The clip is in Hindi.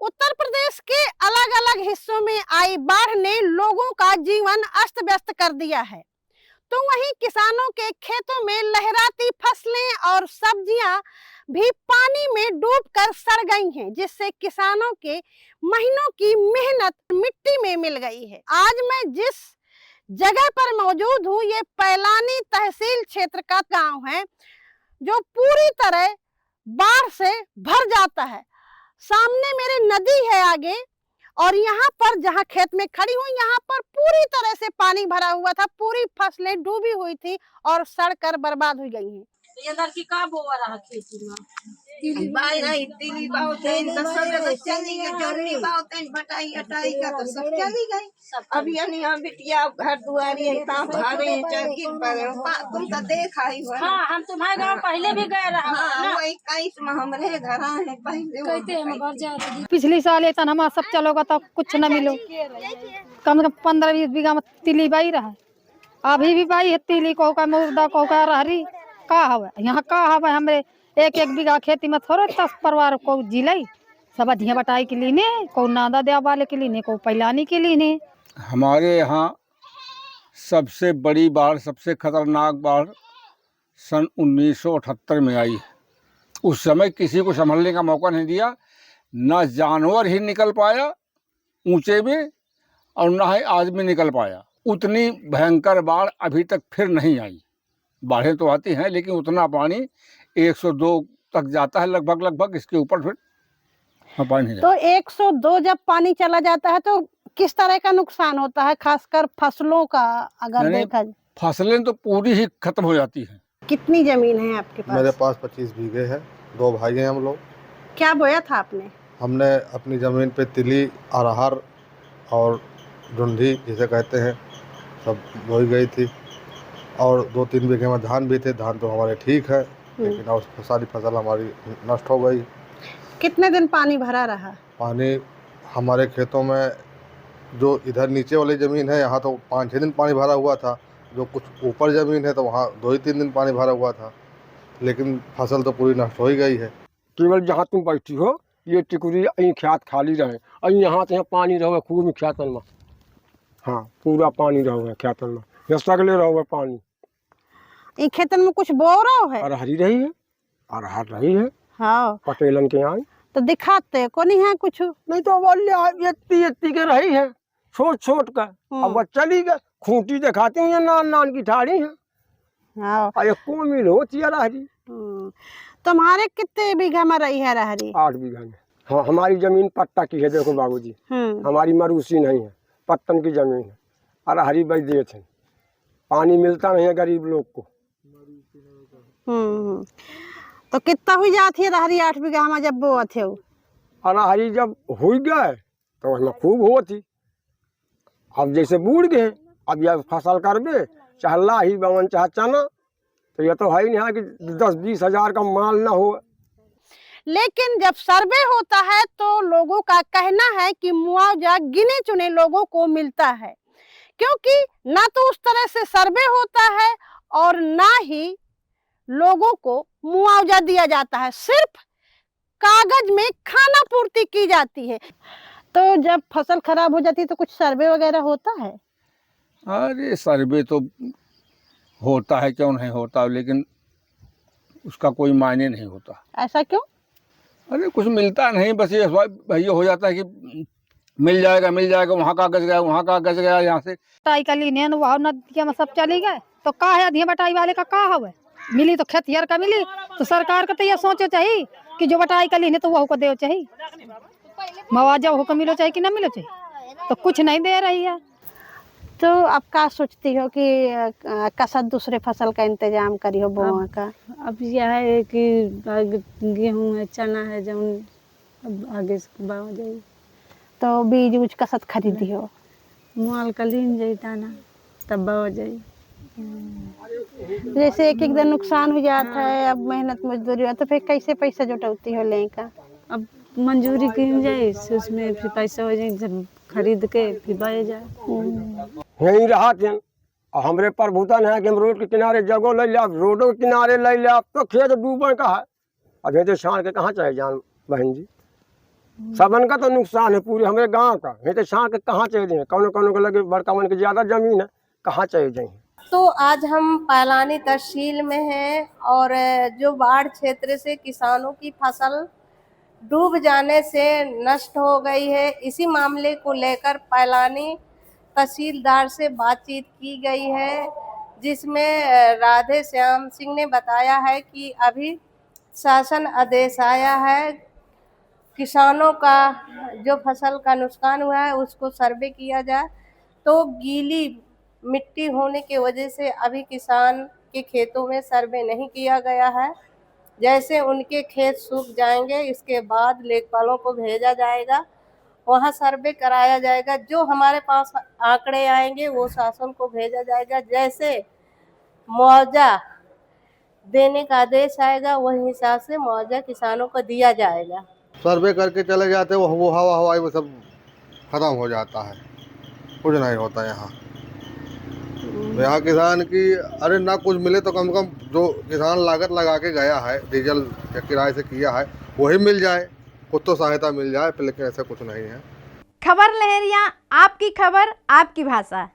उत्तर प्रदेश के अलग अलग हिस्सों में आई बाढ़ ने लोगों का जीवन अस्त व्यस्त कर दिया है, तो वहीं किसानों के खेतों में लहराती फसलें और सब्जियां भी पानी में डूबकर सड़ गई हैं, जिससे किसानों के महीनों की मेहनत मिट्टी में मिल गई है। आज मैं जिस जगह पर मौजूद हूँ, ये पैलानी तहसील क्षेत्र का गांव है, जो पूरी तरह बाढ़ से भर जाता है। सामने मेरे नदी है आगे, और यहाँ पर जहाँ खेत में खड़ी हूँ, यहाँ पर पूरी तरह से पानी भरा हुआ था, पूरी फसलें डूबी हुई थी और सड़कर बर्बाद हो गई हैं। ये लड़की का बोआ रहा खेती में बाई नहीं तिली बहुत है दस जगह चली गई जोनी बहुत है बटाई अटाई का तो सब चली गई। अब यानी हम बिटिया घर दुआरी है ता भारे चरकी पर तुम तो देखा ही हो। हाँ, हम तुम्हारे गांव पहले भी गए रहा हां वही 21 में हमरे घर है पहले कहते हम घर जा रहे। पिछली साल ऐसा हमारा सब चलोगा तो कुछ न मिलो। कम से कम 15-20 बीघा में तिली बाई रहा, अभी भी बाई है तिली को का मुर्दा को का रहरी का हवे। यहाँ का हवे हमरे एक बीघा खेती में थोड़े 10 परिवार को जिले सब अधिया बटाई के लिए, को नादा देवा वाले के लिए, को पैलानी के लिए। हमारे यहाँ सबसे बड़ी बाढ़, सबसे खतरनाक बाढ़ सन 1978 में आई। उस समय किसी को संभलने का मौका नहीं दिया, न जानवर ही निकल पाया ऊंचे में और न ही आदमी निकल पाया। उतनी भयंकर बाढ़ अभी तक फिर नहीं आई। बाढ़ें तो आती हैं लेकिन उतना पानी 102 तक जाता है लगभग, इसके ऊपर फिर पानी नहीं। तो 102 जब पानी चला जाता है तो किस तरह का नुकसान होता है, खासकर फसलों का अगर देखा जाए? फसलें तो पूरी ही खत्म हो जाती हैं। कितनी जमीन है आपके पास? मेरे पास 25 बीघे है, 2 भाई हैं हम लोग। क्या बोया था आपने? हमने अपनी ज़मीन पे तिली, अरहर और ढूंढी जिसे कहते हैं सब बोई गई थी, और 2-3 बीघे में धान भी थे। धान तो हमारे ठीक है, लेकिन और सारी फसल हमारी नष्ट हो गई। कितने दिन पानी भरा रहा? पानी हमारे खेतों में जो इधर नीचे वाली ज़मीन है यहाँ तो 5-6 दिन पानी भरा हुआ था, जो कुछ ऊपर ज़मीन है तो वहाँ 2-3 दिन पानी भरा हुआ था, लेकिन फसल तो पूरी नष्ट हो ही गई है। केवल जहाँ तुम बैठी हो ये टिकुरी अं खेत खाली रहे, अं यहाँ से पानी रहोगे खूब खेतन में। हाँ, पूरा पानी रहोगे खेतन में, ये सगले रहोगे पानी। इन खेतन में कुछ बो रहा है? अरहरी रही है, अरहर रही है। हाँ, पटेलन के यहाँ तो दिखाते को नहीं है कुछ? नहीं तो बोलिए इतनी के रही है, छोट का। अब वो चली गए, खूंटी दिखाती हैं नान की ठाड़ी है। हाँ, और को मिल होती है अरहरी। तुम्हारे कितने बीघा में रही है अरहरी? 8 बीघा में। हाँ, हमारी जमीन पट्टा की है, देखो बाबूजी, हमारी मरूसी नहीं है, पत्तन की जमीन है। अरहरी बेच दिए थे, पानी मिलता नहीं है गरीब लोग को। तो कितना हुई जाती है अरहरी 8 बीघा में जब बोआ थे? अरहरी जब हुई गए तो उसमें खूब होती। अब जैसे बूढ़ गए, अब यह फसल कर दे, चाहे लाही बवन चाहे चना, तो यह तो है ही नहीं कि 10-20 हजार का माल ना हो। लेकिन जब सर्वे होता है तो लोगों का कहना है कि मुआवजा गिने चुने लोगों को मिलता है, क्योंकि ना तो उस तरह से सर्वे होता है और ना ही लोगों को मुआवजा दिया जाता है, सिर्फ कागज में खाना पूर्ति की जाती है। तो जब फसल खराब हो जाती है तो कुछ सर्वे वगैरह होता है? अरे सर्वे तो होता है, क्यों नहीं होता, लेकिन उसका कोई मायने नहीं होता। ऐसा क्यों? अरे कुछ मिलता नहीं, बस ये हो जाता है कि मिल जाएगा, वहाँ कागज गया यहाँ से। बटाई का लीने वहाँ नदिया में सब चली गए, तो का है अधिया बटाई वाले का हवे? मिली तो खेतिहर का मिली, तो सरकार को तो ये सोचो चाहिए कि जो बटाई का लीने तो वह को दे चाहिए, मुआवजा वह को मिलो चाहिए कि ना मिलो चाहिए, तो कुछ नहीं दे रही है। तो अब क्या सोचती हो कि कसद दूसरे फसल का इंतजाम करी हो बोने का? अब यह है कि गेहूं है, चना है, जब अब आगे से बाव जाए तो बीज उज कसद खरीदी हो? माल का लीन जाए दाना तब बाव जाए। जैसे एक दिन नुकसान हो जाता है, अब मेहनत मजदूरी हो तो फिर कैसे पैसा जुटाती हो लें का? अब मंजूरी गिन जाए, उसमें फिर पैसा हो जाए, जब खरीद के फिर बाए जाए। यही रहा थे, और हमरे प्रभुता है कि हम रोड के किनारे जगह ले लिया, रोडों के किनारे ले लिया, तो खेत डूबे का है। अब ये तो शान के कहाँ चले जान बहन जी, सबन का तो नुकसान है पूरे हमारे गांव का। नहीं तो छाँ के कहाँ चले जाए, कौन कौन को लगे बड़का मन के ज्यादा जमीन है, कहाँ चले जाए। तो आज हम पालानी तहसील में हैं और जो बाढ़ क्षेत्र से किसानों की फसल डूब जाने से नष्ट हो गई है, इसी मामले को लेकर पालानी तहसीलदार से बातचीत की गई है, जिसमें राधे श्याम सिंह ने बताया है कि अभी शासन आदेश आया है, किसानों का जो फसल का नुकसान हुआ है उसको सर्वे किया जाए। तो गीली मिट्टी होने की वजह से अभी किसान के खेतों में सर्वे नहीं किया गया है। जैसे उनके खेत सूख जाएंगे इसके बाद लेखपालों को भेजा जाएगा, वहाँ सर्वे कराया जाएगा। जो हमारे पास आंकड़े आएंगे वो शासन को भेजा जाएगा। जैसे मुआवजा देने का आदेश आएगा वही हिसाब से मुआवजा किसानों को दिया जाएगा। सर्वे करके चले जाते वो हवाई में सब खत्म हो जाता है, कुछ नहीं होता यहाँ। यहाँ किसान की अरे ना कुछ मिले तो कम से कम जो किसान लागत लगा के गया है, डीजल या किराए से किया है, वही मिल जाए, कुछ तो सहायता मिल जाए, लेकिन ऐसा कुछ नहीं है। खबर लहरिया, आपकी खबर आपकी भाषा।